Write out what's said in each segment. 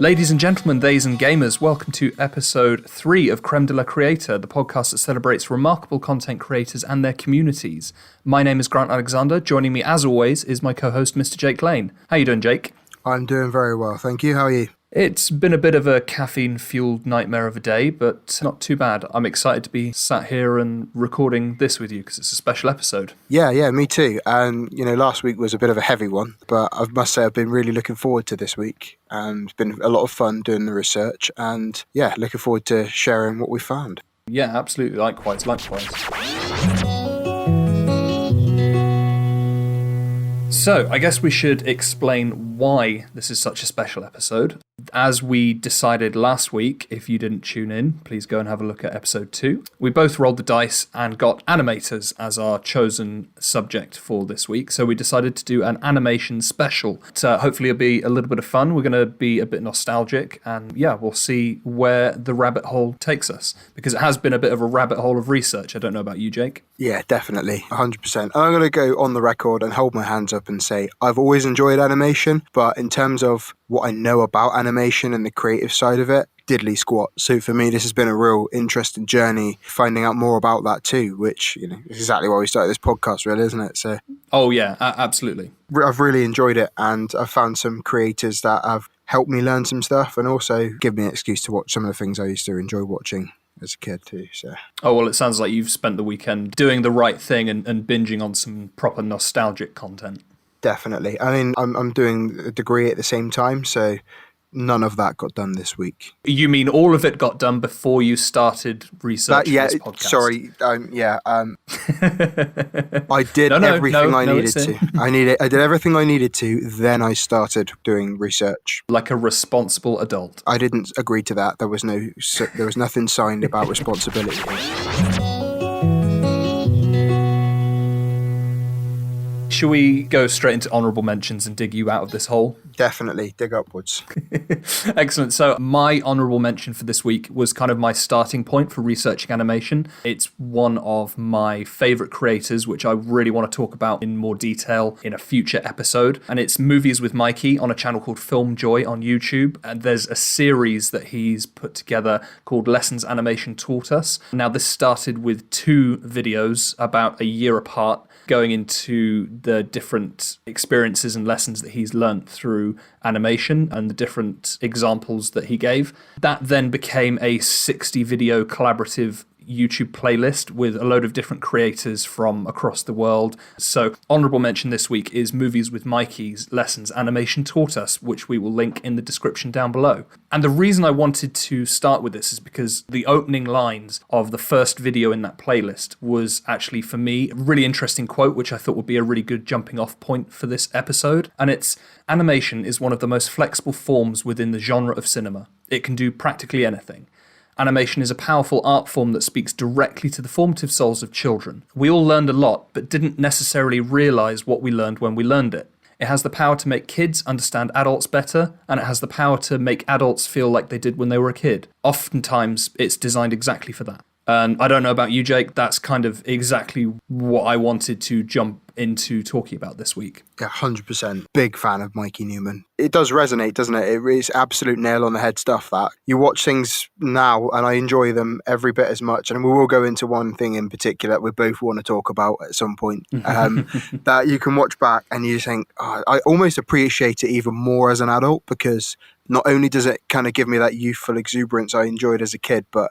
Ladies and gentlemen, theys and gamers, welcome to episode 3 of Creme de la Creator, the podcast that celebrates remarkable content creators and their communities. My name is Grant Alexander. Joining me, as always, is my co-host, Mr. Jake Lane. How you doing, Jake? I'm doing very well, thank you. How are you? It's been a bit of a caffeine-fueled nightmare of a day, but not too bad. I'm excited to be sat here and recording this with you because it's a special episode. Yeah, me too. And, last week was a bit of a heavy one, but I must say I've been really looking forward to this week. It's been a lot of fun doing the research and, looking forward to sharing what we found. Yeah, absolutely. Likewise. So, I guess we should explain why this is such a special episode. As we decided last week, if you didn't tune in, please go and have a look at episode 2. We both rolled the dice and got animators as our chosen subject for this week. So we decided to do an animation special. So hopefully it'll be a little bit of fun. We're going to be a bit nostalgic and we'll see where the rabbit hole takes us. Because it has been a bit of a rabbit hole of research. I don't know about you, Jake. Yeah, definitely. 100%. And I'm going to go on the record and hold my hands up and say I've always enjoyed animation, but in terms of what I know about animation and the creative side of it, diddly squat. So for me, this has been a real interesting journey, finding out more about that too, which, is exactly why we started this podcast, really, isn't it? So. Oh, yeah, absolutely. I've really enjoyed it, and I've found some creators that have helped me learn some stuff and also give me an excuse to watch some of the things I used to enjoy watching as a kid too. So. Oh, well, it sounds like you've spent the weekend doing the right thing and binging on some proper nostalgic content. Definitely. I mean, I'm doing a degree at the same time, so none of that got done this week. You mean all of it got done before you started researching this podcast? Sorry. I did everything I needed to. I did everything I needed to. Then I started doing research. Like a responsible adult. I didn't agree to that. There was nothing signed about responsibility. Shall we go straight into honourable mentions and dig you out of this hole? Definitely, dig upwards. Excellent. So my honourable mention for this week was kind of my starting point for researching animation. It's one of my favourite creators, which I really want to talk about in more detail in a future episode. And it's Movies with Mikey on a channel called Film Joy on YouTube. And there's a series that he's put together called Lessons Animation Taught Us. Now, this started with 2 videos about a year apart, going into the different experiences and lessons that he's learnt through animation and the different examples that he gave. That then became a 60 video collaborative YouTube playlist with a load of different creators from across the world. So honourable mention this week is Movies with Mikey's Lessons Animation Taught Us, which we will link in the description down below. And the reason I wanted to start with this is because the opening lines of the first video in that playlist was actually, for me, a really interesting quote, which I thought would be a really good jumping off point for this episode. And it's, "Animation is one of the most flexible forms within the genre of cinema. It can do practically anything. Animation is a powerful art form that speaks directly to the formative souls of children. We all learned a lot, but didn't necessarily realise what we learned when we learned it. It has the power to make kids understand adults better, and it has the power to make adults feel like they did when they were a kid. Oftentimes, it's designed exactly for that." And I don't know about you, Jake, that's kind of exactly what I wanted to jump into talking about this week. Yeah, 100%. Big fan of Mikey Newman. It does resonate, doesn't it? It is absolute nail on the head stuff that you watch things now, and I enjoy them every bit as much. And we will go into one thing in particular that we both want to talk about at some point, that you can watch back and you think, I almost appreciate it even more as an adult, because not only does it kind of give me that youthful exuberance I enjoyed as a kid, but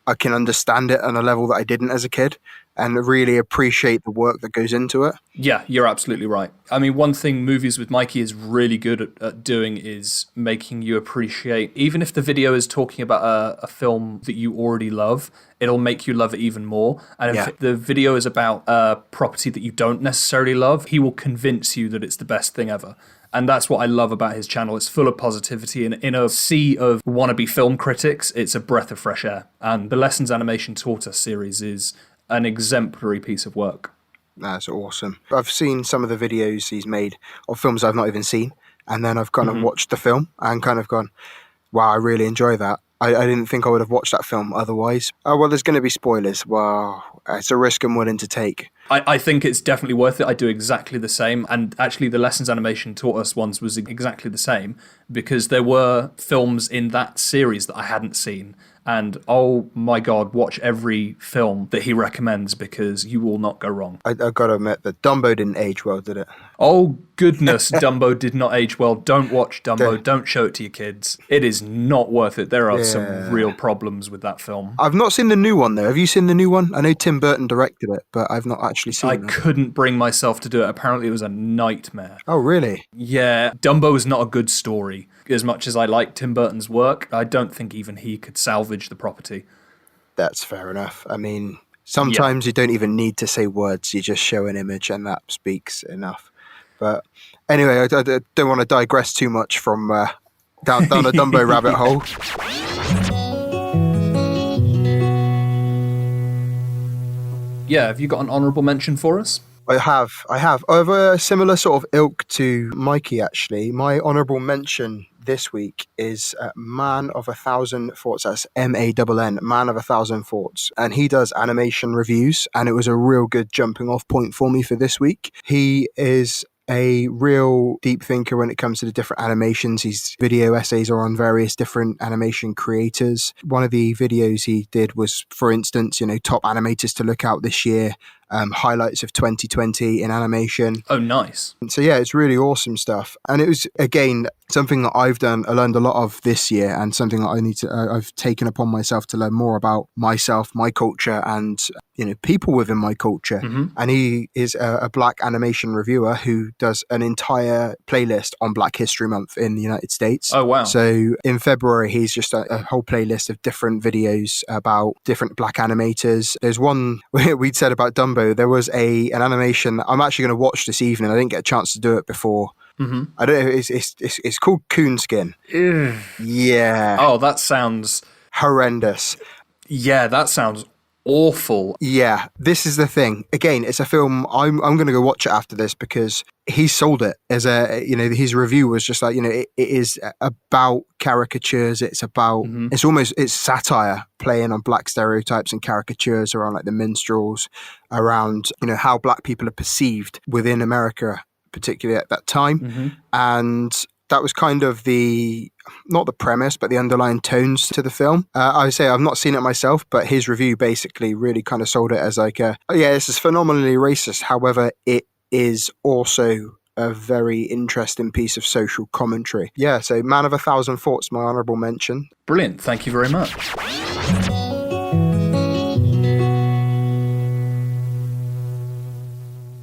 I can understand it on a level that I didn't as a kid and really appreciate the work that goes into it. Yeah, you're absolutely right. I mean, one thing Movies with Mikey is really good at doing is making you appreciate, even if the video is talking about a film that you already love, it'll make you love it even more. And if the video is about a property that you don't necessarily love, he will convince you that it's the best thing ever. And that's what I love about his channel. It's full of positivity. And in a sea of wannabe film critics, it's a breath of fresh air. And the Lessons Animation Taught Us series is an exemplary piece of work. That's awesome. I've seen some of the videos he's made of films I've not even seen. And then I've kind of watched the film and kind of gone, wow, I really enjoy that. I didn't think I would have watched that film otherwise. Oh, well, there's going to be spoilers. Well, it's a risk I'm willing to take. I think it's definitely worth it. I do exactly the same. And actually, the Lessons Animation taught us once was exactly the same, because there were films in that series that I hadn't seen. And oh my God, watch every film that he recommends, because you will not go wrong. I've got to admit that Dumbo didn't age well, did it? Oh goodness, Dumbo did not age well. Don't watch Dumbo. Don't show it to your kids. It is not worth it. There are some real problems with that film. I've not seen the new one, though. Have you seen the new one? I know Tim Burton directed it, but I've not actually seen it. I couldn't bring myself to do it. Apparently it was a nightmare. Oh, really? Yeah, Dumbo is not a good story. As much as I like Tim Burton's work, I don't think even he could salvage the property. That's fair enough. I mean, sometimes you don't even need to say words. You just show an image and that speaks enough. But anyway, I don't want to digress too much from down a Dumbo rabbit hole. Yeah, have you got an honourable mention for us? I have. Of a similar sort of ilk to Mikey, actually. My honourable mention this week is Man of 1,000 Thoughts. That's MANN, Man of 1,000 Thoughts. And he does animation reviews, and it was a real good jumping off point for me for this week. He is a real deep thinker when it comes to the different animations. His video essays are on various different animation creators. One of the videos he did was, for instance, top animators to look out this year, highlights of 2020 in animation. Oh, nice. So yeah, it's really awesome stuff. And it was, again, something that I learned a lot of this year, and something that I've taken upon myself to learn more about myself, my culture, and people within my culture. Mm-hmm. And he is a Black animation reviewer who does an entire playlist on Black History Month in the United States. Oh, wow. So in February, he's just a whole playlist of different videos about different Black animators. There's one we'd said about Dumbo. There was an animation that I'm actually going to watch this evening. I didn't get a chance to do it before. Mm-hmm. I don't know. It's called Coonskin. Ew. Yeah. Oh, that sounds horrendous. Yeah, that sounds awful. Yeah, this is the thing. Again, it's a film. I'm going to go watch it after this, because he sold it as his review was just like, it is about caricatures. It's about, it's satire playing on Black stereotypes and caricatures around like the minstrels, around, how Black people are perceived within America, particularly at that time. Mm-hmm. And that was kind of not the premise, but the underlying tones to the film. I would say I've not seen it myself, but his review basically really kind of sold it as like, this is phenomenally racist. However, it is also a very interesting piece of social commentary. Yeah, so Man of 1,000 Thoughts, my honourable mention. Brilliant. Thank you very much.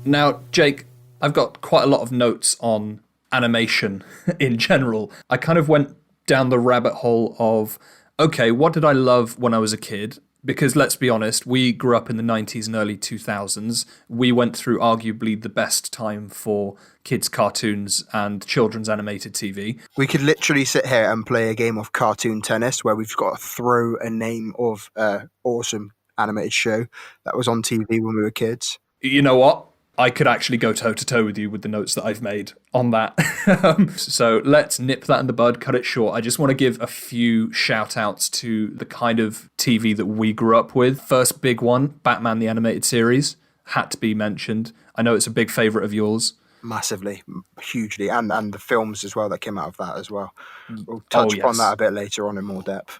Now, Jake, I've got quite a lot of notes on animation in general. I kind of went down the rabbit hole of, okay, what did I love when I was a kid? Because let's be honest, we grew up in the 90s and early 2000s. We went through arguably the best time for kids' cartoons and children's animated TV. We could literally sit here and play a game of cartoon tennis where we've got to throw a name of an awesome animated show that was on TV when we were kids. You know what? I could actually go toe-to-toe with you with the notes that I've made on that. So let's nip that in the bud, cut it short. I just want to give a few shout-outs to the kind of TV that we grew up with. First big one, Batman the Animated Series, had to be mentioned. I know it's a big favourite of yours. Massively, hugely, and the films as well that came out of that as well. We'll touch upon that a bit later on in more depth.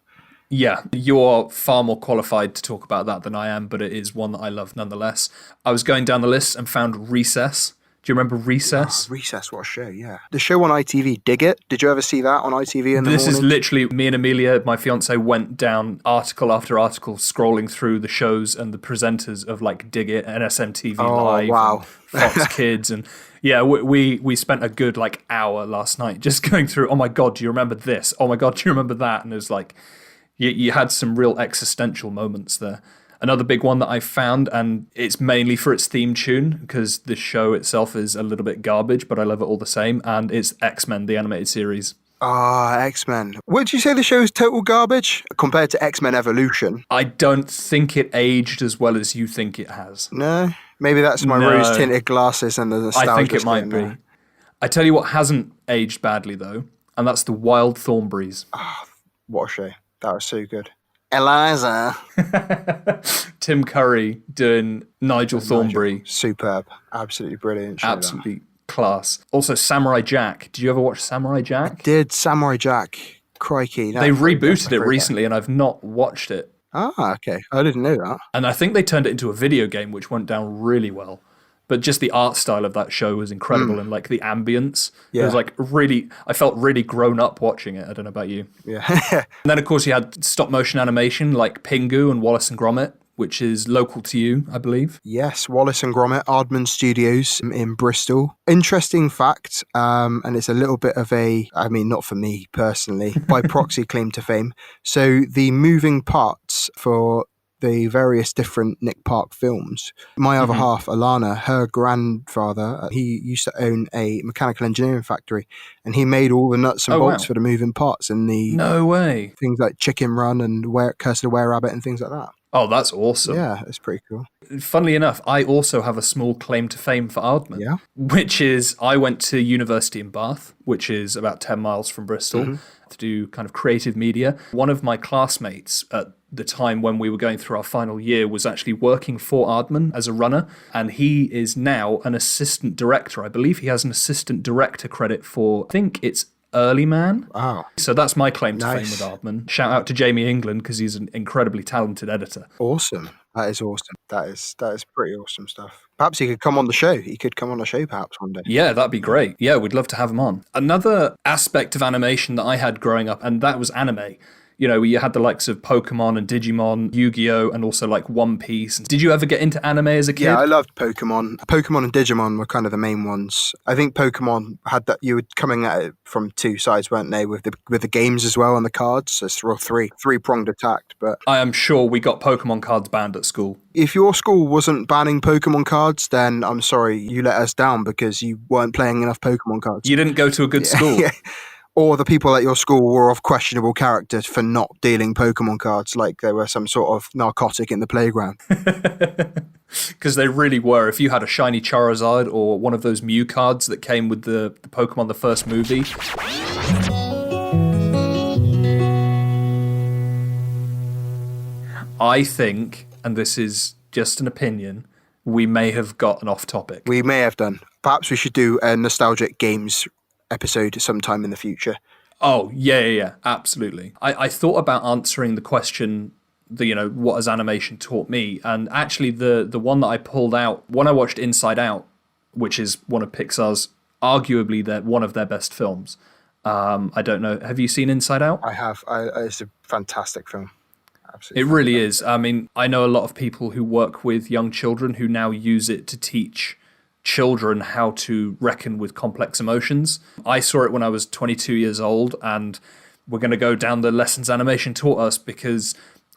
Yeah, you're far more qualified to talk about that than I am, but it is one that I love nonetheless. I was going down the list and found Recess. Do you remember Recess? Oh, Recess, what a show, yeah. The show on ITV, Dig It. Did you ever see that on ITV in the morning? This is literally, me and Amelia, my fiance, went down article after article scrolling through the shows and the presenters of like Dig It and SMTV Live, wow. and Fox Kids, and yeah, we spent a good like hour last night just going through, oh my God, do you remember this? Oh my God, do you remember that? And it was like, you had some real existential moments there. Another big one that I found, and it's mainly for its theme tune, because the show itself is a little bit garbage, but I love it all the same, and it's X-Men, the animated series. X-Men. Would you say the show is total garbage compared to X-Men Evolution? I don't think it aged as well as you think it has. No? Maybe that's my rose-tinted glasses and the nostalgia. I think it might be. I tell you what hasn't aged badly, though, and that's the Wild Thornberrys. Oh, what a show. That was so good. Eliza. Tim Curry doing Nigel Thornberry. Superb. Absolutely brilliant show. Absolutely class. Also, Samurai Jack. Did you ever watch Samurai Jack? Did Samurai Jack. Crikey. They rebooted it recently and I've not watched it. Ah, okay. I didn't know that. And I think they turned it into a video game, which went down really well. But just the art style of that show was incredible, and like the ambience. It was like really, I felt really grown up watching it. I don't know about you. Yeah. And then, of course, you had stop motion animation like Pingu and Wallace and Gromit, which is local to you, I believe. Yes, Wallace and Gromit, Aardman Studios in Bristol. Interesting fact, and it's a little bit of not for me personally, by proxy claim to fame. So the moving parts for the various different Nick Park films. My other half, Alana, her grandfather, he used to own a mechanical engineering factory, and he made all the nuts and bolts for the moving parts and the things like Chicken Run and Curse of the Were-Rabbit and things like that. Oh, that's awesome. Yeah, it's pretty cool. Funnily enough, I also have a small claim to fame for Aardman, which is I went to university in Bath, which is about 10 miles from Bristol, to do kind of creative media. One of my classmates at the time when we were going through our final year was actually working for Aardman as a runner, and he is now an assistant director. I believe he has an assistant director credit for, I think it's Early Man. Wow. So that's my claim to fame with Aardman. Shout out to Jamie England because he's an incredibly talented editor. Awesome. That is awesome. That is pretty awesome stuff. Perhaps he could come on the show. He could come on the show perhaps one day. Yeah, that'd be great. Yeah, we'd love to have him on. Another aspect of animation that I had growing up, and that was anime. You know, you had the likes of Pokemon and Digimon, Yu-Gi-Oh, and also like One Piece. Did you ever get into anime as a kid? Yeah, I loved Pokemon. Pokemon and Digimon were kind of the main ones. I think Pokemon had that, you were coming at it from two sides, weren't they? With the games as well and the cards. So it's three-pronged attack. But I am sure we got Pokemon cards banned at school. If your school wasn't banning Pokemon cards, then I'm sorry, you let us down because you weren't playing enough Pokemon cards. You didn't go to a good school. Yeah. Or the people at your school were of questionable character for not dealing Pokemon cards, like they were some sort of narcotic in the playground. Because they really were. If you had a shiny Charizard or one of those Mew cards that came with the Pokemon the first movie. I think, and this is just an opinion, we may have gotten off topic. We may have done. Perhaps we should do a nostalgic games episode sometime in the future. Oh, yeah, absolutely. I thought about answering the question, what has animation taught me? And actually the one that I pulled out, when I watched Inside Out, which is one of Pixar's, arguably one of their best films. I don't know. Have you seen Inside Out? I have. It's a fantastic film. Absolutely. It really is. I mean, I know a lot of people who work with young children who now use it to teach children how to reckon with complex emotions. I saw it when I was 22 years old, and we're going to go down the lessons animation taught us because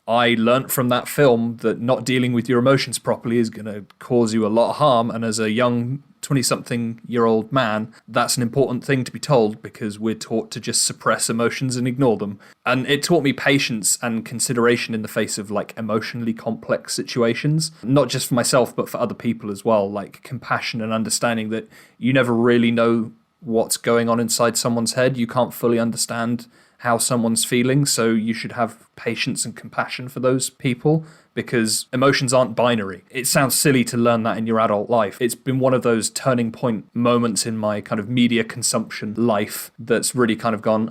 I learnt from that film that not dealing with your emotions properly is going to cause you a lot of harm. And as a young 20-something-year-old man, that's an important thing to be told because we're taught to just suppress emotions and ignore them. And it taught me patience and consideration in the face of like emotionally complex situations, not just for myself, but for other people as well, like compassion and understanding that you never really know what's going on inside someone's head. You can't fully understand how someone's feeling, so you should have patience and compassion for those people because emotions aren't binary. It sounds silly to learn that in your adult life. It's been one of those turning point moments in my kind of media consumption life that's really kind of gone,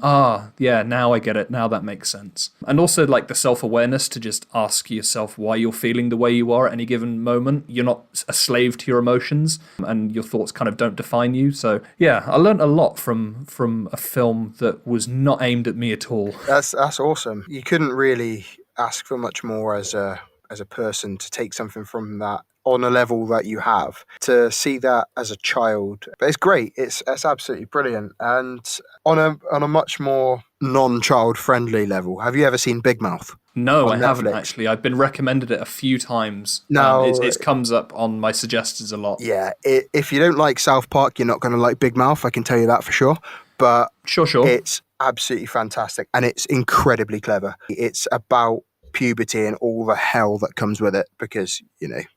yeah, now I get it, now that makes sense. And also like the self-awareness to just ask yourself why you're feeling the way you are at any given moment. You're not a slave to your emotions and your thoughts kind of don't define you. So yeah, I learned a lot from a film that was not aimed at me at all. That's awesome. You couldn't really ask for much more as a person to take something from that on a level that you have, to see that as a child. But it's great. It's absolutely brilliant. And on a much more non-child friendly level, have you ever seen Big Mouth? No, I haven't actually. I've been recommended it a few times. No, it comes up on my suggestions a lot. Yeah, if you don't like South Park, you're not going to like Big Mouth. I can tell you that for sure. But sure. It's absolutely fantastic and it's incredibly clever. It's about puberty and all the hell that comes with it because,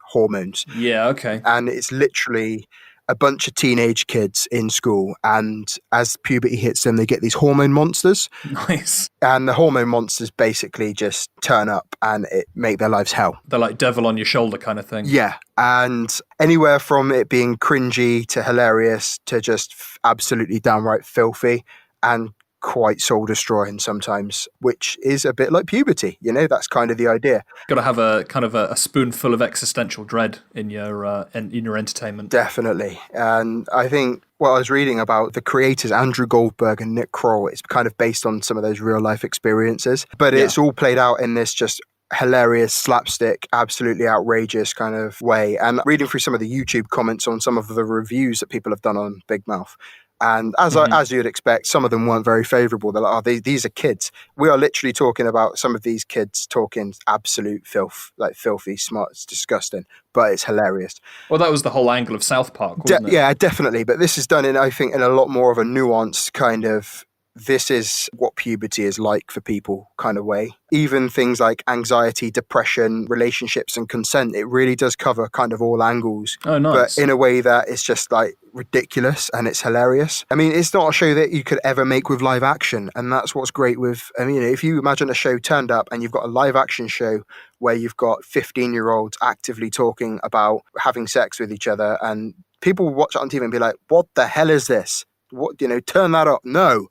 hormones. Yeah, okay. And it's literally a bunch of teenage kids in school, and as puberty hits them, they get these hormone monsters. Nice. And the hormone monsters basically just turn up and it make their lives hell. They're like devil on your shoulder kind of thing. Yeah. And anywhere from it being cringy to hilarious to just absolutely downright filthy and quite soul destroying sometimes, which is a bit like puberty. That's kind of the idea. Got to have a kind of a spoonful of existential dread in your entertainment. Definitely. And I think what I was reading about the creators, Andrew Goldberg and Nick Kroll, it's kind of based on some of those real life experiences, but it's all played out in this just hilarious, slapstick, absolutely outrageous kind of way. And reading through some of the YouTube comments on some of the reviews that people have done on Big Mouth, and as you'd expect, some of them weren't very favourable. They're like, these are kids. We are literally talking about some of these kids talking absolute filth, like filthy smart. It's disgusting, but it's hilarious. Well, that was the whole angle of South Park, wasn't it? Yeah, definitely. But this is done in, I think, in a lot more of a nuanced kind of, this is what puberty is like for people kind of way. Even things like anxiety, depression, relationships and consent, it really does cover kind of all angles. Oh, nice. But in a way that it's just like ridiculous and it's hilarious. I mean, it's not a show that you could ever make with live action. And that's what's great with, if you imagine a show turned up and you've got a live action show where you've got 15-year-olds actively talking about having sex with each other, and people will watch it on TV and be like, what the hell is this? What, turn that up. No,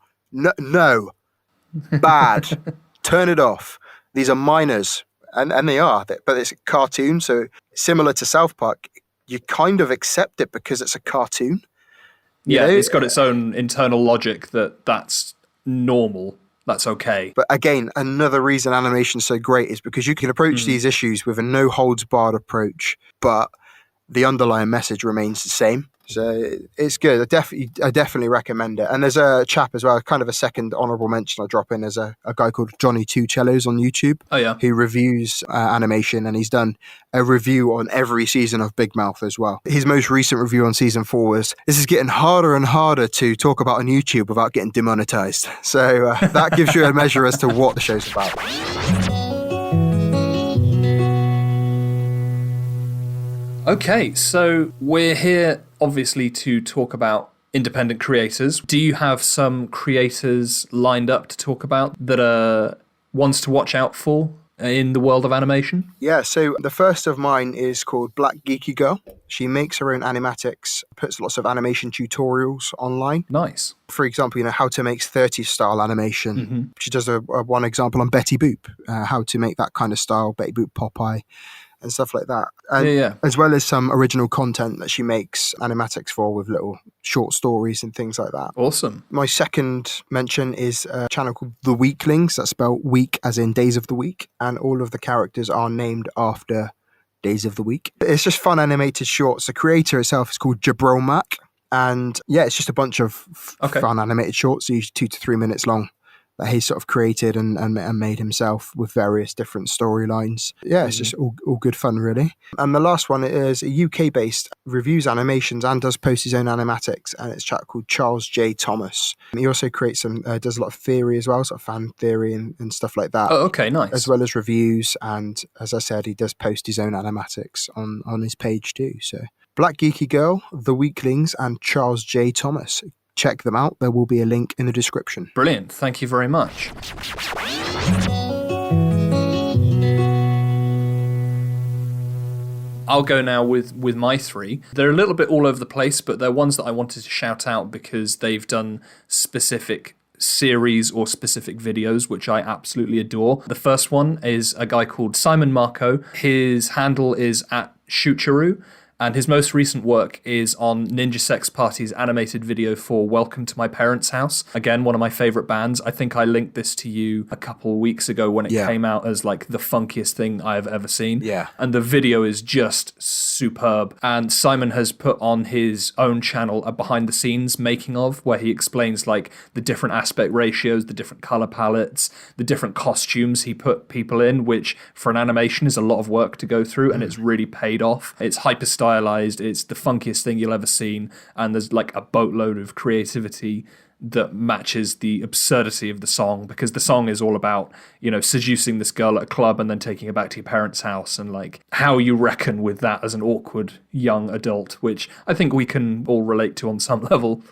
bad. Turn it off. These are minors, and they are, but it's a cartoon, so similar to South Park, you kind of accept it because it's a cartoon. Yeah, it's got its own internal logic that's normal. That's okay. But again, another reason animation's so great is because you can approach these issues with a no-holds-barred approach, but the underlying message remains the same. So it's good. I definitely recommend it. And there's a chap as well, kind of a second honourable mention I'll drop in. There's a guy called Johnny Two Cellos on YouTube. Oh, yeah. Who reviews animation, and he's done a review on every season of Big Mouth as well. His most recent review on season 4 was, this is getting harder and harder to talk about on YouTube without getting demonetized. So that gives you a measure as to what the show's about. Okay, so we're here obviously to talk about independent creators. Do you have some creators lined up to talk about that are ones to watch out for in the world of animation? Yeah, so the first of mine is called Black Geeky Girl. She makes her own animatics, puts lots of animation tutorials online. Nice. For example, how to make 30s style animation. Mm-hmm. She does a one example on Betty Boop, how to make that kind of style, Betty Boop Popeye, and stuff like that. And as well as some original content that she makes animatics for with little short stories and things like that. Awesome. My second mention is a channel called The Weeklings. That's spelled week as in days of the week. And all of the characters are named after days of the week. It's just fun animated shorts. The creator itself is called Jabril Mac. And yeah, it's just a bunch of fun animated shorts, usually 2 to 3 minutes long, that he sort of created and made himself with various different storylines. Yeah, it's just all good fun, really. And the last one is a UK-based, reviews animations and does post his own animatics, and it's a chap called Charles J. Thomas. He also creates does a lot of theory as well, sort of fan theory and stuff like that. Oh, okay, nice. As well as reviews, and as I said, he does post his own animatics on his page too. So Black Geeky Girl, The Weeklings, and Charles J. Thomas. Check them out. There will be a link in the description. Brilliant. Thank you very much. I'll go now with my 3. They're a little bit all over the place, but they're ones that I wanted to shout out because they've done specific series or specific videos, which I absolutely adore. The first one is a guy called Simon Marco. His handle is @Shoocharu. And his most recent work is on Ninja Sex Party's animated video for Welcome to My Parents' House. Again, one of my favorite bands. I think I linked this to you a couple of weeks ago when it came out as like the funkiest thing I have ever seen. Yeah. And the video is just superb. And Simon has put on his own channel a behind the scenes making of, where he explains like the different aspect ratios, the different color palettes, the different costumes he put people in, which for an animation is a lot of work to go through, and it's really paid off. It's hyper stylized, it's the funkiest thing you'll ever seen, and there's like a boatload of creativity that matches the absurdity of the song, because the song is all about, seducing this girl at a club and then taking her back to your parents' house, and like how you reckon with that as an awkward young adult, which I think we can all relate to on some level.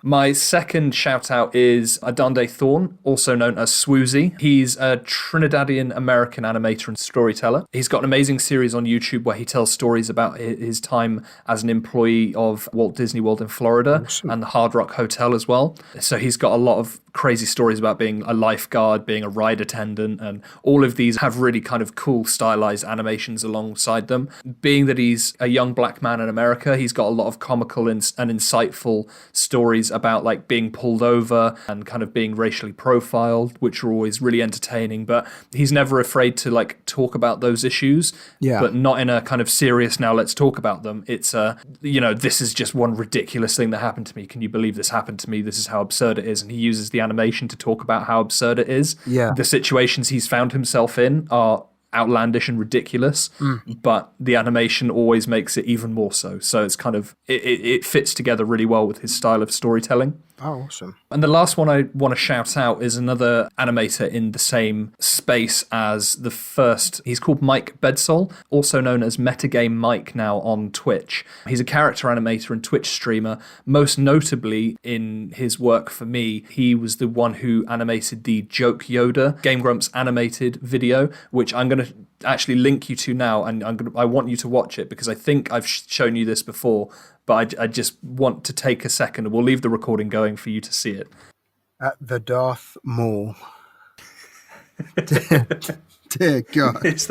My second shout out is Adande Thorne, also known as sWooZie. He's a Trinidadian American animator and storyteller. He's got an amazing series on YouTube where he tells stories about his time as an employee of Walt Disney World in Florida and the Hard Rock Hotel as well. So he's got a lot of crazy stories about being a lifeguard, being a ride attendant, and all of these have really kind of cool stylized animations alongside them. Being that he's a young black man in America, he's got a lot of comical and insightful stories about like being pulled over and kind of being racially profiled, which are always really entertaining. But he's never afraid to like talk about those issues, but not in a kind of serious, now let's talk about them. It's this is just one ridiculous thing that happened to me. Can you believe this happened to me? This is how absurd it is. And he uses the animation to talk about how absurd it is. The situations he's found himself in are outlandish and ridiculous, but the animation always makes it even more so. So it's kind of, it fits together really well with his style of storytelling. Oh, awesome. And the last one I want to shout out is another animator in the same space as the first. He's called Mike Bedsole, also known as Metagame Mike now on Twitch. He's a character animator and Twitch streamer. Most notably in his work for me, he was the one who animated the Joke Yoda Game Grumps animated video, which I'm going to actually link you to now, and I want you to watch it because I think I've shown you this before, but I just want to take a second, and we'll leave the recording going for you to see it. At the Darth Maul. Dear God. Is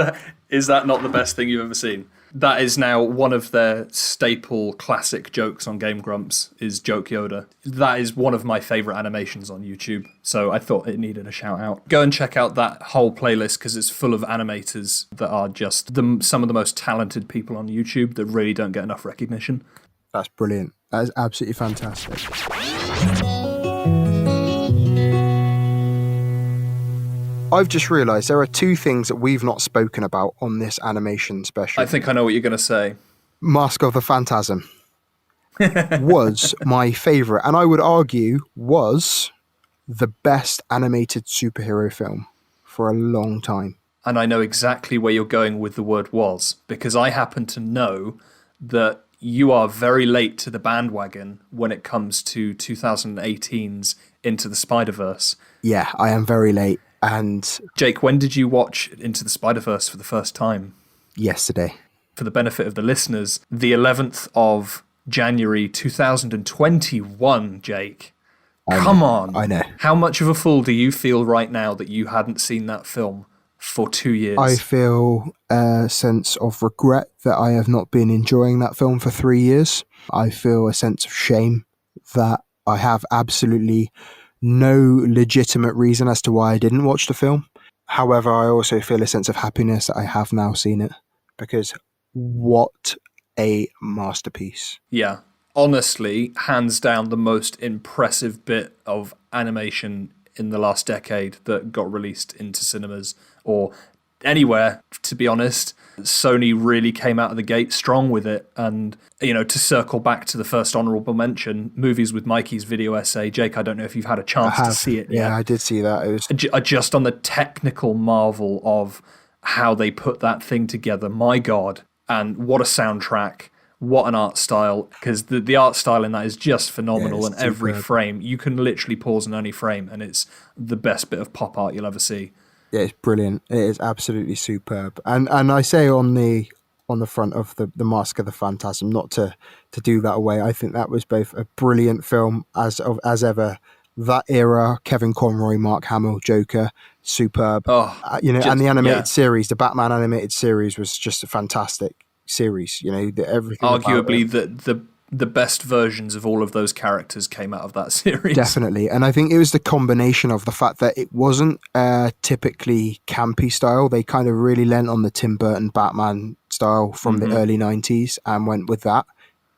that not the best thing you've ever seen? That is now one of their staple classic jokes on Game Grumps, is Joke Yoda. That is one of my favourite animations on YouTube, so I thought it needed a shout out. Go and check out that whole playlist because it's full of animators that are just some of the most talented people on YouTube that really don't get enough recognition. That's brilliant. That is absolutely fantastic. I've just realised there are two things that we've not spoken about on this animation special. I think I know what you're going to say. Mask of the Phantasm was my favourite, and I would argue was the best animated superhero film for a long time. And I know exactly where you're going with the word was, because I happen to know that you are very late to the bandwagon when it comes to 2018's Into the Spider-Verse. Yeah, I am very late. And Jake, when did you watch Into the Spider-Verse for the first time? Yesterday. For the benefit of the listeners, the 11th of January 2021, Jake. Come on. I know. How much of a fool do you feel right now that you hadn't seen that film for 2 years? I feel a sense of regret that I have not been enjoying that film for 3 years. I feel a sense of shame that I have absolutely no legitimate reason as to why I didn't watch the film. However, I also feel a sense of happiness that I have now seen it, because what a masterpiece. Yeah. Honestly, hands down the most impressive bit of animation in the last decade that got released into cinemas or anywhere, to be honest. Sony really came out of the gate strong with it. And, to circle back to the first honourable mention, movies with Mikey's video essay. Jake, I don't know if you've had a chance to see it yet. Yeah, I did see that. It was just on the technical marvel of how they put that thing together. My God. And what a soundtrack. What an art style. Because the art style in that is just phenomenal. And every frame, you can literally pause in any frame, and it's the best bit of pop art you'll ever see. Yeah, it's brilliant. It is absolutely superb. And I say on the front of the Mask of the Phantasm, not to do that away. I think that was both a brilliant film as ever. That era, Kevin Conroy, Mark Hamill, Joker, superb. And the animated series, the Batman animated series, was just a fantastic series. Everything. Arguably the best versions of all of those characters came out of that series. Definitely. And I think it was the combination of the fact that it wasn't typically campy style. They kind of really lent on the Tim Burton Batman style from the early 90s and went with that.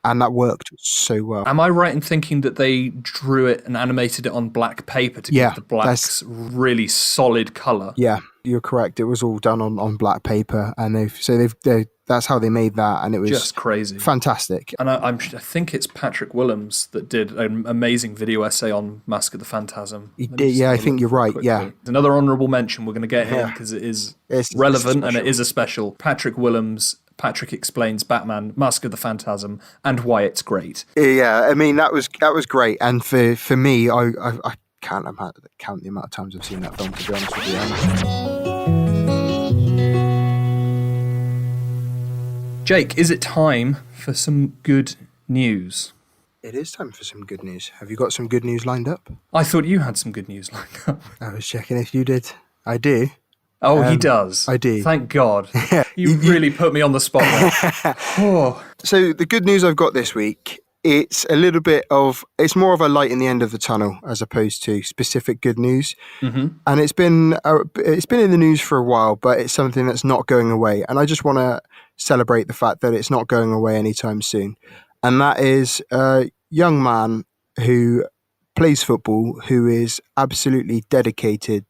And that worked so well. Am I right in thinking that they drew it and animated it on black paper to give the blacks really solid colour? Yeah, you're correct. It was all done on black paper. And they've that's how they made that, and it was just crazy, fantastic. And I think it's Patrick Willems that did an amazing video essay on Mask of the Phantasm. He did, yeah, I think you're right. Quickly. Yeah, another honourable mention we're going to get here because it's relevant and it is a special. Patrick Willems. Patrick explains Batman, Mask of the Phantasm, and why it's great. Yeah, I mean that was great, and for me, I can't count the amount of times I've seen that film, to be honest with you. Jake, is it time for some good news? It is time for some good news. Have you got some good news lined up? I thought you had some good news lined up. I was checking if you did. I do. Oh, he does. I do. Thank God. You really put me on the spot there. Oh. So the good news I've got this week, it's more of a light in the end of the tunnel as opposed to specific good news. Mm-hmm. And it's been in the news for a while, but it's something that's not going away. And I just want to celebrate the fact that it's not going away anytime soon. And that is a young man who plays football, who is absolutely dedicated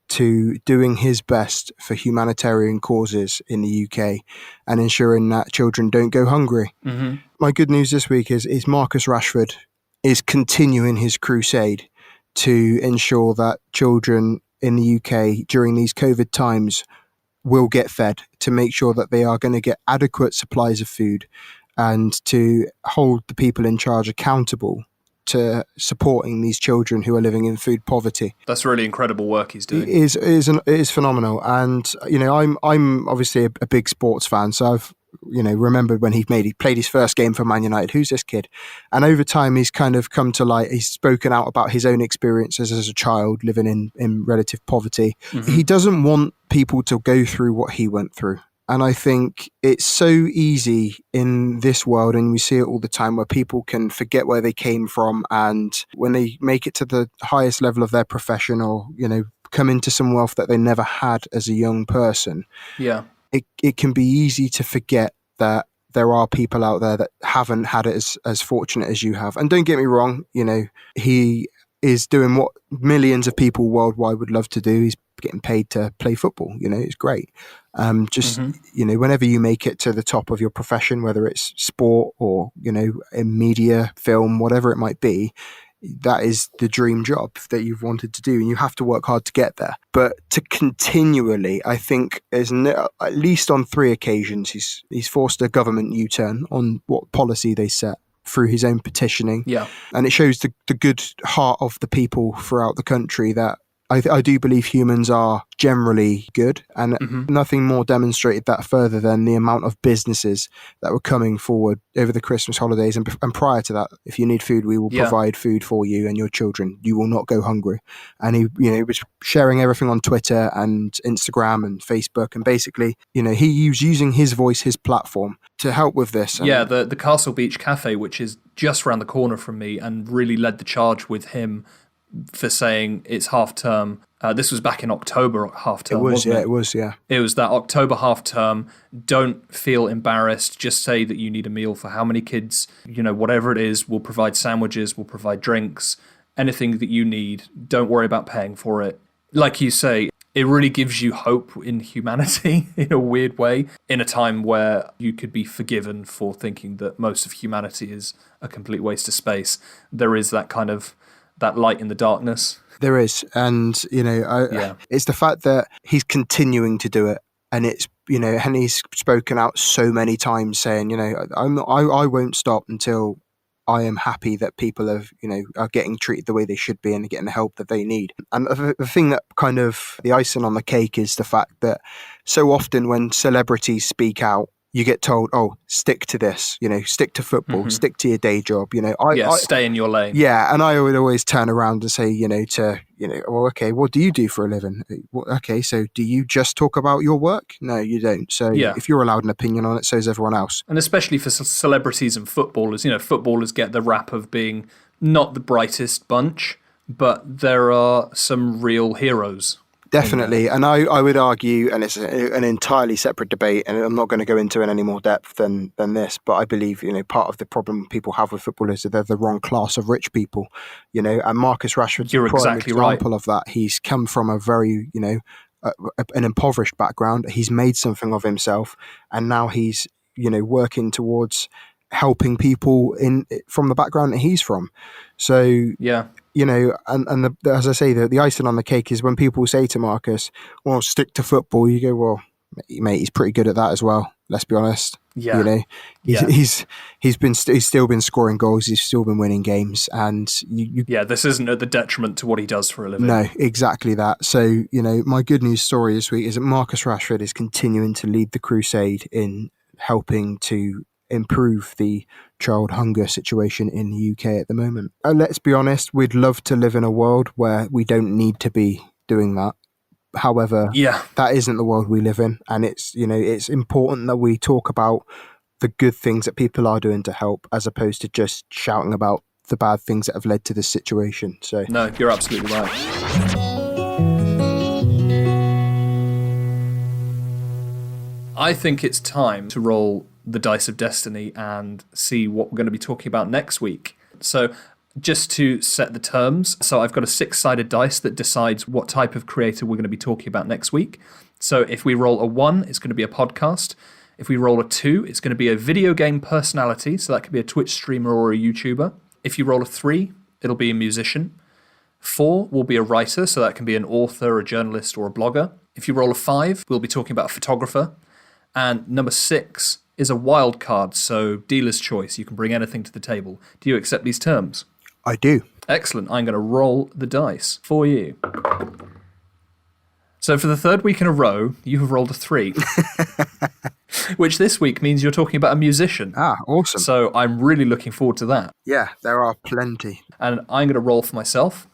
to doing his best for humanitarian causes in the UK and ensuring that children don't go hungry. Mm-hmm. My good news this week is Marcus Rashford is continuing his crusade to ensure that children in the UK during these COVID times will get fed, to make sure that they are going to get adequate supplies of food and to hold the people in charge accountable to supporting these children who are living in food poverty. That's really incredible work he's doing. It is phenomenal, and I'm obviously a big sports fan, so I've remembered when he played his first game for Man United. Who's this kid? And over time, he's kind of come to light. He's spoken out about his own experiences as a child living in relative poverty. Mm-hmm. He doesn't want people to go through what he went through. And I think it's so easy in this world, and we see it all the time, where people can forget where they came from, and when they make it to the highest level of their profession, or come into some wealth that they never had as a young person, it can be easy to forget that there are people out there that haven't had it as fortunate as you have. And don't get me wrong, he is doing what millions of people worldwide would love to do. He's getting paid to play football. It's great. Whenever you make it to the top of your profession, whether it's sport or, in media, film, whatever it might be, that is the dream job that you've wanted to do, and you have to work hard to get there. But to continually, I think, at least on 3 occasions, he's forced a government U-turn on what policy they set through his own petitioning. Yeah. And it shows the good heart of the people throughout the country that I do believe humans are generally good, and nothing more demonstrated that further than the amount of businesses that were coming forward over the Christmas holidays and prior to that. If you need food, we will provide food for you and your children. You will not go hungry. And he was sharing everything on Twitter and Instagram and Facebook, and basically, he was using his voice, his platform to help with this. And the Castle Beach Cafe, which is just around the corner from me, and really led the charge with him for saying it's half term. This was back in October half term. It was. It was that October half term. Don't feel embarrassed. Just say that you need a meal for how many kids, whatever it is. We'll provide sandwiches, we'll provide drinks, anything that you need. Don't worry about paying for it. Like you say, it really gives you hope in humanity in a weird way, in a time where you could be forgiven for thinking that most of humanity is a complete waste of space. There is that kind of that light in the darkness. There is. And, it's the fact that he's continuing to do it. And it's, and he's spoken out so many times saying, I won't stop until I am happy that people are getting treated the way they should be and getting the help that they need. And the thing that kind of the icing on the cake is the fact that so often when celebrities speak out, you get told, "Oh, stick to this. Stick to football. Stick to your day job. Stay in your lane." Yeah, and I would always turn around and say, well, okay, what do you do for a living? Okay, so do you just talk about your work? No, you don't. So if you're allowed an opinion on it, so is everyone else. And especially for celebrities and footballers, footballers get the rap of being not the brightest bunch, but there are some real heroes. Definitely. And I would argue, and it's an entirely separate debate, and I'm not going to go into it in any more depth than this, but I believe, part of the problem people have with football is that they're the wrong class of rich people, and Marcus Rashford's a prime example of that. He's come from a very, an impoverished background. He's made something of himself, and now he's, working towards helping people from the background that he's from. So Yeah. As I say, the icing on the cake is when people say to Marcus, well, stick to football, you go, well, mate, he's pretty good at that as well. Let's be honest. Yeah. He's still been scoring goals. He's still been winning games, and this isn't at the detriment to what he does for a living. No, exactly that. So my good news story this week is that Marcus Rashford is continuing to lead the crusade in helping to improve the child hunger situation in the UK at the moment. And let's be honest, we'd love to live in a world where we don't need to be doing that. However, that isn't the world we live in, and it's important that we talk about the good things that people are doing to help, as opposed to just shouting about the bad things that have led to this situation. So no, you're absolutely right. I think it's time to roll the dice of destiny and see what we're going to be talking about next week. So just to set the terms, so I've got a 6-sided dice that decides what type of creator we're going to be talking about next week. So if we roll a 1, it's going to be a podcast. If we roll a 2, it's going to be a video game personality, so that could be a Twitch streamer or a YouTuber. If you roll a 3, it'll be a musician. 4 will be a writer, so that can be an author, a journalist, or a blogger. If you roll a 5, we'll be talking about a photographer. And number 6 is a wild card, so dealer's choice. You can bring anything to the table. Do you accept these terms? I do. Excellent. I'm going to roll the dice for you. So for the 3rd week in a row, you have rolled a 3. Which this week means you're talking about a musician. Ah, awesome. So I'm really looking forward to that. Yeah, there are plenty. And I'm going to roll for myself.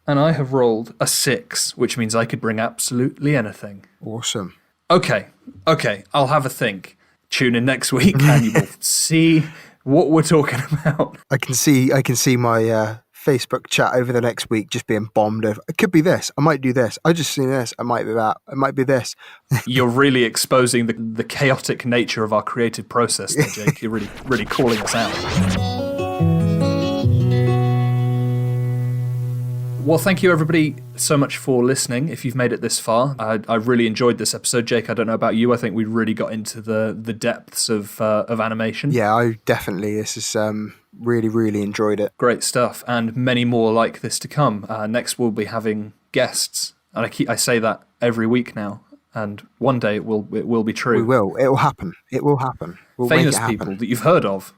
And I have rolled a 6, which means I could bring absolutely anything. Awesome. Okay, I'll have a think. Tune in next week and you will see what we're talking about. I can see my Facebook chat over the next week just being bombed over. It could be this. I might do this. I just seen this. I might be that. It might be this. You're really exposing the chaotic nature of our creative process there, Jake. You're really calling us out. Well, thank you, everybody, so much for listening. If you've made it this far, I really enjoyed this episode. Jake, I don't know about you. I think we really got into the depths of animation. Yeah, I definitely. This is really, really enjoyed it. Great stuff, and many more like this to come. Next, we'll be having guests, and I say that every week now. And one day it will be true. We will. It will happen. It will happen. We'll Famous make it happen. people that you've heard of,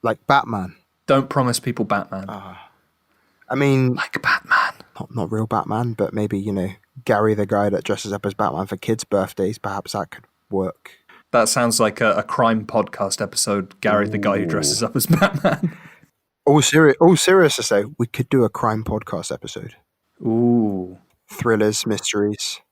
like Batman. Don't promise people Batman. I mean, like Batman. Not real Batman, but maybe, Gary, the guy that dresses up as Batman for kids' birthdays. Perhaps that could work. That sounds like a crime podcast episode. Gary, the guy who dresses up as Batman. All serious to say, we could do a crime podcast episode. Ooh. Thrillers, mysteries.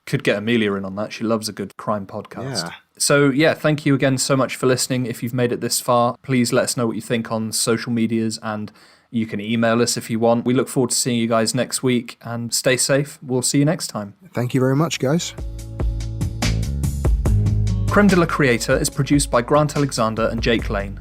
Could get Amelia in on that. She loves a good crime podcast. Yeah. So, thank you again so much for listening. If you've made it this far, please let us know what you think on social medias, and you can email us if you want. We look forward to seeing you guys next week, and stay safe. We'll see you next time. Thank you very much, guys. Creme de la Creator is produced by Grant Alexander and Jake Lane.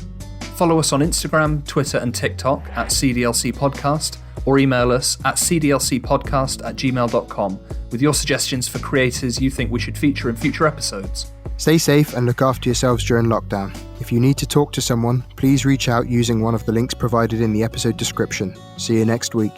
Follow us on Instagram, Twitter and TikTok at CDLC Podcast, or email us at cdlcpodcast@gmail.com with your suggestions for creators you think we should feature in future episodes. Stay safe and look after yourselves during lockdown. If you need to talk to someone, please reach out using one of the links provided in the episode description. See you next week.